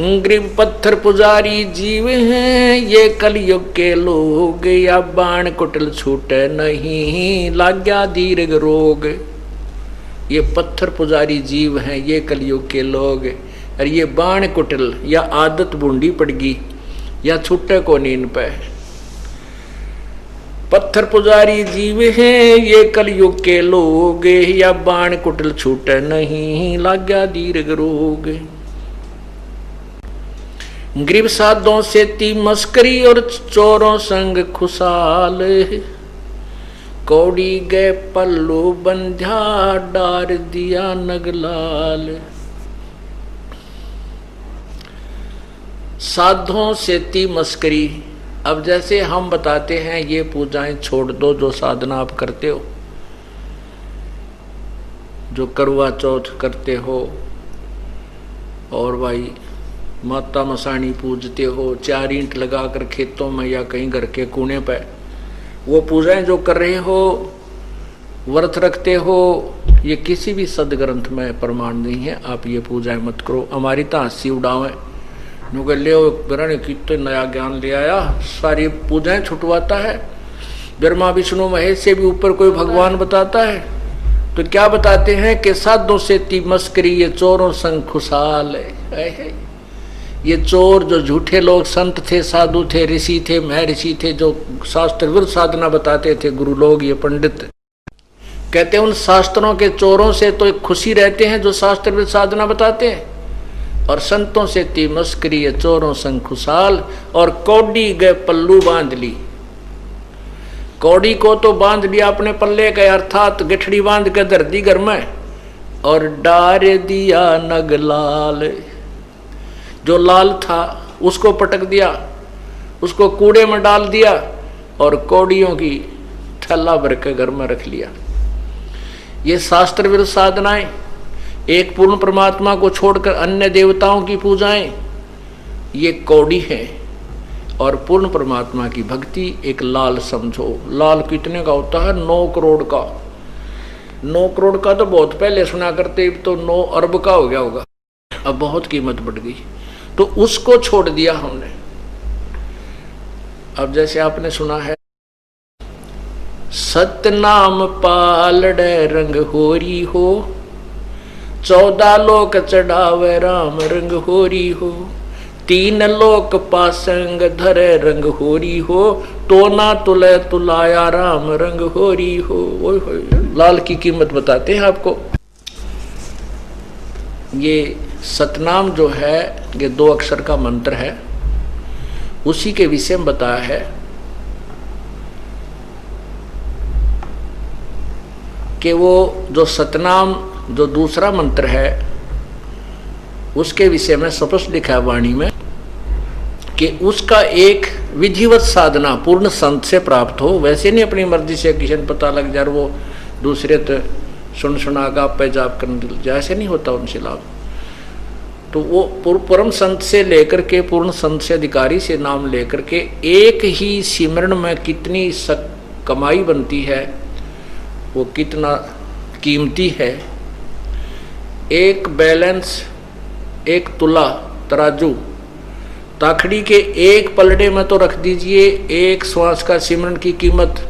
Grieve पत्थर पुजारी जीव हैं ये कलयुग के लोग, या बाण कुटिल छूटे नहीं लाग्या दीर्घ रोग। ये पत्थर पुजारी जीव हैं ये कलयुग के लोग, और ये बाण कुटिल या आदत बूंदी पड़गी या छूटे को नींद पे। पत्थर पुजारी जीव हैं ये कलयुग के लोग, या बाण कुटिल छूटे नहीं लाग्या दीर्घ रोग। ग्रीव साधों से ती मस्करी और चोरों संग खुशाल, कौड़ी गए पल्लू बंध्या डार दिया नगलाल। साधों से ती मस्करी, अब जैसे हम बताते हैं ये पूजाएं छोड़ दो जो साधना आप करते हो, जो करवा चौथ करते हो और भाई माता मसाणी पूजते हो, 4 ईंट लगाकर खेतों में या कहीं घर के कोने पर वो पूजाएं जो कर रहे हो, व्रत रखते हो, ये किसी भी सदग्रंथ में प्रमाण नहीं है। आप ये पूजाएं मत करो। हमारी तो हंसी उड़ावें नुके ले बिरण कितने नया ज्ञान ले आया, सारी पूजाएं छुटवाता है। ब्रह्मा विष्णु महेश से भी ऊपर कोई भगवान बताता है तो क्या बताते हैं कि साधों से ती मस्करी ये चोरों संग खुशहाल है। ये चोर जो झूठे लोग संत थे, साधु थे, ऋषि थे, महर्षि थे, जो शास्त्र विरुद्ध साधना बताते थे, गुरु लोग, ये पंडित कहते हैं उन शास्त्रों के चोरों से तो एक खुशी रहते हैं जो शास्त्र विरुद्ध साधना बताते हैं, और संतों से ती मस्करी ये चोरों संग खुशहाल। और कौड़ी गए पल्लू बांध ली, कौड़ी को तो बांध लिया अपने पल्ले के, अर्थात गठड़ी बांध के धर दी घर में, और डार दिया नग लाल, जो लाल था उसको पटक दिया, उसको कूड़े में डाल दिया और कौड़ियों की थैला भर के घर में रख लिया। ये शास्त्र विरुद्ध साधनाएं, एक पूर्ण परमात्मा को छोड़कर अन्य देवताओं की पूजाएं, ये कौड़ी है। और पूर्ण परमात्मा की भक्ति एक लाल समझो। लाल कितने का होता है? 9 करोड़ का। 9 करोड़ का तो बहुत पहले सुना करते, तो 9 अरब का हो गया होगा, अब बहुत कीमत बढ़ गई, तो उसको छोड़ दिया हमने। अब जैसे आपने सुना है, सतनाम पालड़े रंग होरी हो, 14 लोक चढ़ावे राम रंग होरी हो, 3 लोक पासंग धरे रंग होरी हो, तो ना तुले तुलाया राम रंग होरी हो। लाल की कीमत बताते हैं आपको। ये सतनाम जो है ये 2 अक्षर का मंत्र है, उसी के विषय में बताया है कि वो जो सतनाम जो दूसरा मंत्र है उसके विषय में स्पष्ट लिखा है वाणी में कि उसका एक विधिवत साधना पूर्ण संत से प्राप्त हो। वैसे नहीं अपनी मर्जी से किसी को पता लग जाए वो दूसरे तो सुना का पे जाप करने जाए, ऐसे नहीं होता उनसे लाभ। तो वो परम संत से लेकर के पूर्ण संत से अधिकारी से नाम लेकर के एक ही सिमरण में कितनी कमाई बनती है, वो कितना कीमती है। एक बैलेंस, एक तुला तराजू ताखड़ी के एक पलड़े में तो रख दीजिए एक श्वास का सिमरन की कीमत,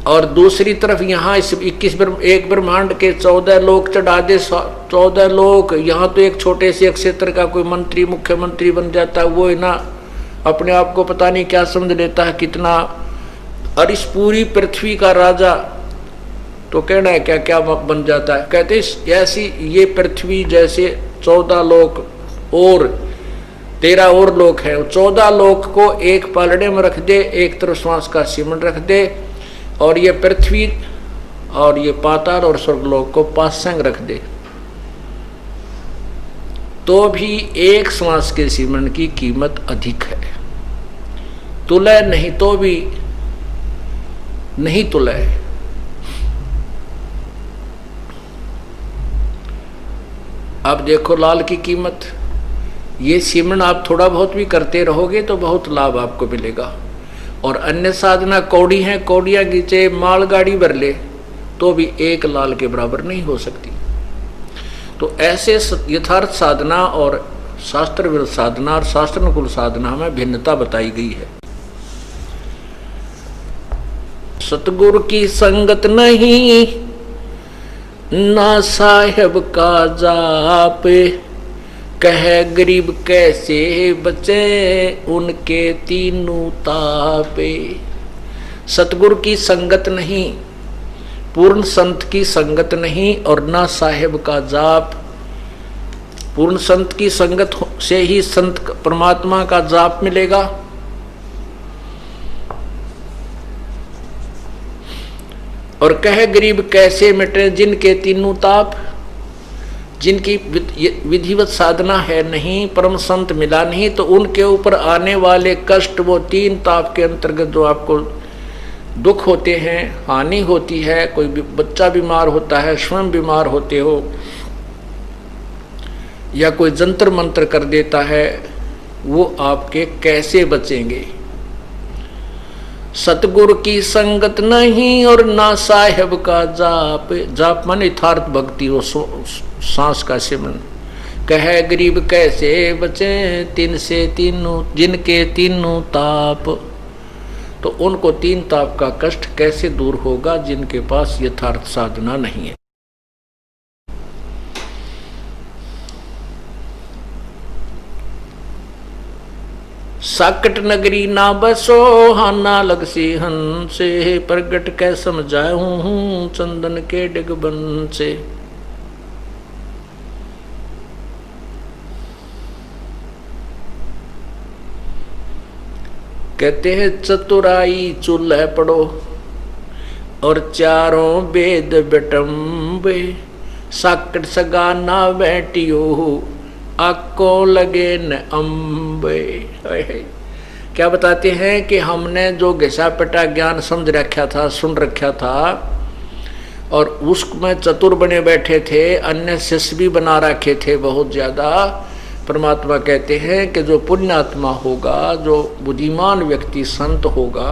और दूसरी तरफ यहाँ इस 21 एक ब्रह्मांड के 14 लोक चढ़ा दे। 14 लोक, यहाँ तो एक छोटे से क्षेत्र का कोई मंत्री मुख्यमंत्री बन जाता है, वो है ना अपने आप को पता नहीं क्या समझ लेता है कितना, और इस पूरी पृथ्वी का राजा तो कहना है क्या क्या बन जाता है। कहते ऐसी ये पृथ्वी जैसे 14 लोक और 13 और लोक है, 14 लोक को एक पालड़े में रख दे, एक तरफ श्वास का सिमरन रख दे, और ये पृथ्वी और ये पाताल और स्वर्गलोक को पासंग रख दे, तो भी एक श्वास के सिमरन की कीमत अधिक है। तुलय नहीं तो भी नहीं तुलय। अब देखो लाल की कीमत, ये सिमरन आप थोड़ा बहुत भी करते रहोगे तो बहुत लाभ आपको मिलेगा। और अन्य साधना कौड़ी हैं, कौड़ियाँ गीचे माल गाड़ी भर ले तो भी एक लाल के बराबर नहीं हो सकती। तो ऐसे यथार्थ साधना और शास्त्र विरुद्ध साधना और शास्त्रानुकूल साधना में भिन्नता बताई गई है। सतगुरु की संगत नहीं, ना साहेब का जाप, कहे गरीब कैसे बचे उनके तीनों तापे। सतगुरु की संगत नहीं, पूर्ण संत की संगत नहीं, और ना साहेब का जाप। पूर्ण संत की संगत से ही संत परमात्मा का जाप मिलेगा। और कहे गरीब कैसे मिटे जिनके तीनों ताप। जिनकी विधिवत साधना है नहीं, परम संत मिला नहीं, तो उनके ऊपर आने वाले कष्ट वो तीन ताप के अंतर्गत जो आपको दुख होते हैं, हानि होती है, कोई बच्चा बीमार होता है, स्वयं बीमार होते हो, या कोई जंतर मंत्र कर देता है, वो आपके कैसे बचेंगे। सतगुरु की संगत नहीं और ना साहेब का जाप। जाप मन यथार्थ भक्ति हो, सांस का सिमरन। कहे गरीब कैसे बचे तीन से तीनों जिनके तीनों ताप। तो उनको तीन ताप का कष्ट कैसे दूर होगा जिनके पास यथार्थ साधना नहीं है। साकट नगरी ना बसो हाना लगसी हंसे। प्रगट कै समझाऊं हूं चंदन के डिगबन से। कहते हैं चतुराई चूल्हे पड़ो और चारों वेद बेटम्बे। साकट सगा ना बैठियो आको लगे न अम्बे। क्या बताते हैं कि हमने जो घिसा पिटा ज्ञान समझ रखा था, सुन रखा था, और उसमें चतुर बने बैठे थे, अन्य शिष्य भी बना रखे थे बहुत ज्यादा। परमात्मा कहते हैं कि जो पुण्यात्मा होगा, जो बुद्धिमान व्यक्ति संत होगा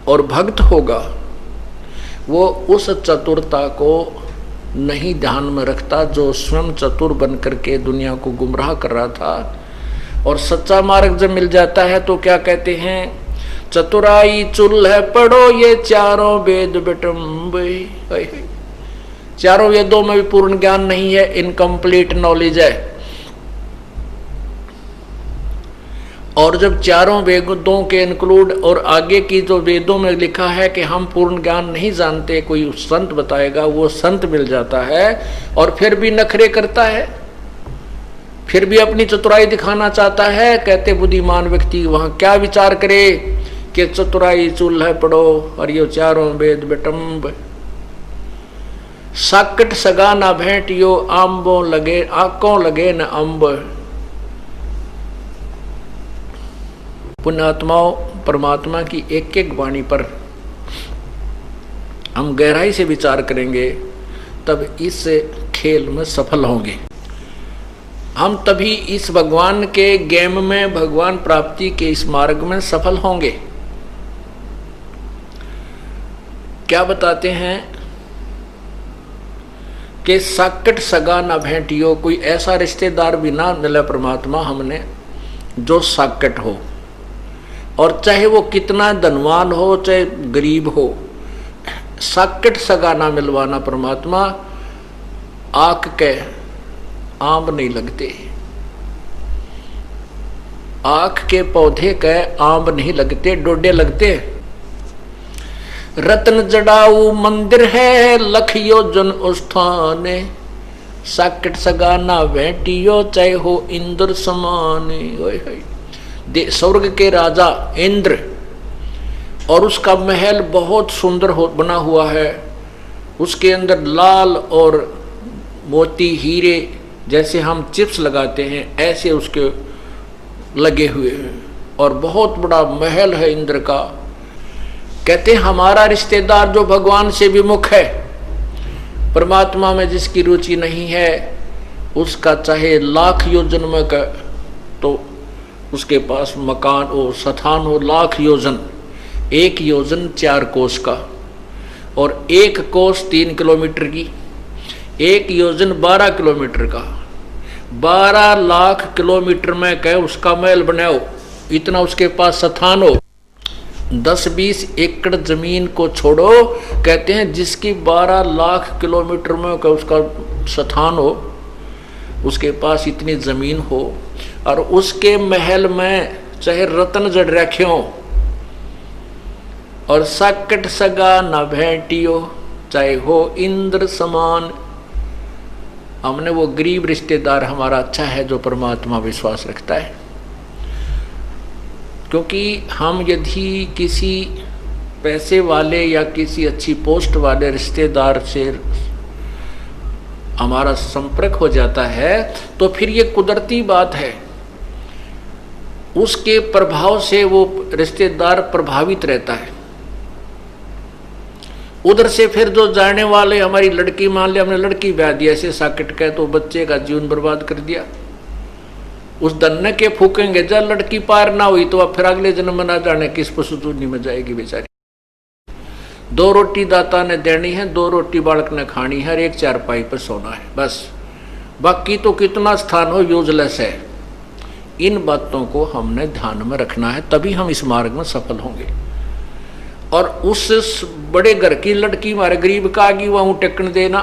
और भक्त होगा, वो उस चतुरता को नहीं ध्यान में रखता जो स्वयं चतुर बन करके दुनिया को गुमराह कर रहा था। और सच्चा मार्ग जब मिल जाता है तो क्या कहते हैं, चतुराई चूल्हे पढ़ो ये चारों वेद बेटम्बे। चारों वेदों में भी पूर्ण ज्ञान नहीं है, इनकम्प्लीट नॉलेज है। और जब चारों वेदों के इंक्लूड और आगे की जो वेदों में लिखा है कि हम पूर्ण ज्ञान नहीं जानते, कोई संत बताएगा, वो संत मिल जाता है और फिर भी नखरे करता है, फिर भी अपनी चतुराई दिखाना चाहता है। कहते बुद्धिमान व्यक्ति वहां क्या विचार करे कि चतुराई चूल्हे पढ़ो और ये चारों वेद बेटम्ब। साकट सगा ना भेंटियो आंबों लगे आंकों लगे न अम्ब। पुण्यात्माओं, परमात्मा की एक एक वाणी पर हम गहराई से विचार करेंगे तब इस खेल में सफल होंगे। हम तभी इस भगवान के गेम में, भगवान प्राप्ति के इस मार्ग में सफल होंगे। क्या बताते हैं कि साकट सगा ना भेंटियो। कोई ऐसा रिश्तेदार भी ना मिले परमात्मा हमने जो साकट हो, और चाहे वो कितना धनवान हो चाहे गरीब हो, साकट सगा ना मिलवाना परमात्मा। आंख के आम नहीं लगते, आंख के पौधे के आम नहीं लगते, डोडे लगते। रत्न जड़ाऊ मंदिर है लख योजन उस्थाने। साकट सगा ना भेंटियो चाहे हो इंद्र समाने। स्वर्ग के राजा इंद्र, और उसका महल बहुत सुंदर बना हुआ है। उसके अंदर लाल और मोती हीरे जैसे हम चिप्स लगाते हैं ऐसे उसके लगे हुए हैं, और बहुत बड़ा महल है इंद्र का। कहते हैं हमारा रिश्तेदार जो भगवान से विमुख है, परमात्मा में जिसकी रुचि नहीं है, उसका चाहे लाख योजन में का तो उसके पास मकान हो, स्थान हो लाख योजन। एक योजन 4 कोस का, और 1 कोस 3 किलोमीटर की, एक योजन 12 किलोमीटर का, 12 लाख किलोमीटर में कहे उसका महल बनाओ, इतना उसके पास स्थान हो। 10-20 एकड़ जमीन को छोड़ो, कहते हैं जिसकी 12 लाख किलोमीटर में कहे उसका स्थान हो, उसके पास इतनी जमीन हो, और उसके महल में चाहे रत्न जड़ रखे हो, और साकट सगा न भेंटियो, चाहे हो इंद्र समान। हमने वो गरीब रिश्तेदार हमारा अच्छा है जो परमात्मा विश्वास रखता है, क्योंकि हम यदि किसी पैसे वाले या किसी अच्छी पोस्ट वाले रिश्तेदार से हमारा संपर्क हो जाता है तो फिर ये कुदरती बात है, उसके प्रभाव से वो रिश्तेदार प्रभावित रहता है। उधर से फिर जो जाने वाले, हमारी लड़की, मान लिया हमने लड़की ब्याह दी ऐसे साकट के, तो बच्चे का जीवन बर्बाद कर दिया। उस दन्ने के फूकेंगे, जब लड़की पार ना हुई तो अब फिर अगले जन्म में ना जाने किस पशुतूनी में जाएगी बेचारी। 2 रोटी दाता ने देनी है, 2 रोटी बालक ने खानी है, 1 चारपाई पर सोना है, बस। बाकी तो कितना स्थान हो यूजलेस है। इन बातों को हमने ध्यान में रखना है, तभी हम इस मार्ग में सफल होंगे। और उस बड़े घर की लड़की हमारे गरीब का आगी वह टेकन देना,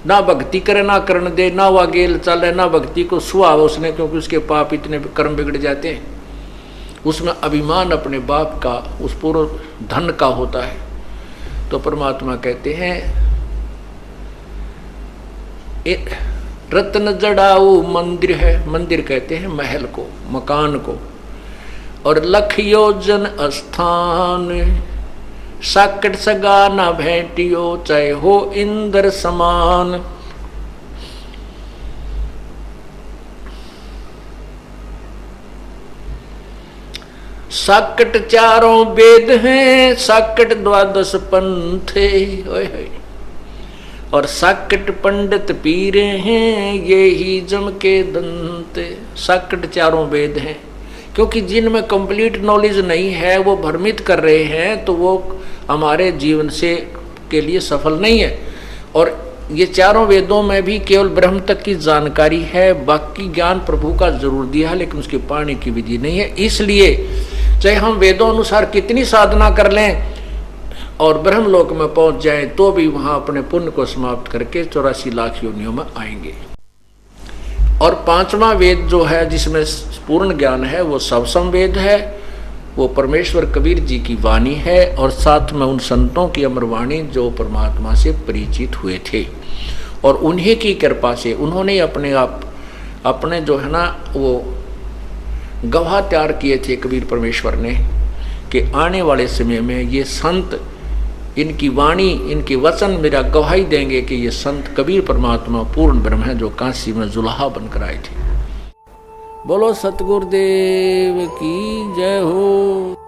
ना भक्ति करे ना करण दे, ना वह गेल चले, ना भक्ति को सुहाव उसने, क्योंकि उसके पाप इतने कर्म बिगड़ जाते हैं। उसमें अभिमान अपने बाप का, उस पूर्व धन का होता है। तो परमात्मा कहते हैं रत्न जड़ाऊ मंदिर है, मंदिर कहते हैं महल को, मकान को, और लख योजन स्थान, साकट सगा ना भेंटियो, चाहे हो इंद्र समान। साकट 4 वेद हैं, साकट 12 पंथ है, और साकट पंडित पीरे हैं, ये ही जम के दंत। साकट 4 वेद हैं, क्योंकि जिनमें कंप्लीट नॉलेज नहीं है वो भ्रमित कर रहे हैं, तो वो हमारे जीवन से के लिए सफल नहीं है। और ये 4 वेदों में भी केवल ब्रह्म तक की जानकारी है, बाकी ज्ञान प्रभु का जरूर दिया है, लेकिन उसकी पाने की विधि नहीं है। इसलिए चाहे हम वेदों अनुसार कितनी साधना कर लें और ब्रह्मलोक में पहुंच जाएं, तो भी वहां अपने पुण्य को समाप्त करके 84 लाख योनियों में आएंगे। और 5वां वेद जो है जिसमें पूर्ण ज्ञान है वो सबसम वेद है, वो परमेश्वर कबीर जी की वाणी है, और साथ में उन संतों की अमर वाणी जो परमात्मा से परिचित हुए थे, और उन्हीं की कृपा से उन्होंने अपने जो है ना वो गवाह तैयार किए थे कबीर परमेश्वर ने, कि आने वाले समय में ये संत, इनकी वाणी, इनके वचन मेरा गवाही देंगे कि ये संत कबीर परमात्मा पूर्ण ब्रह्म है जो काशी में जुलाहा बनकर आए थे। बोलो सतगुरुदेव की जय हो।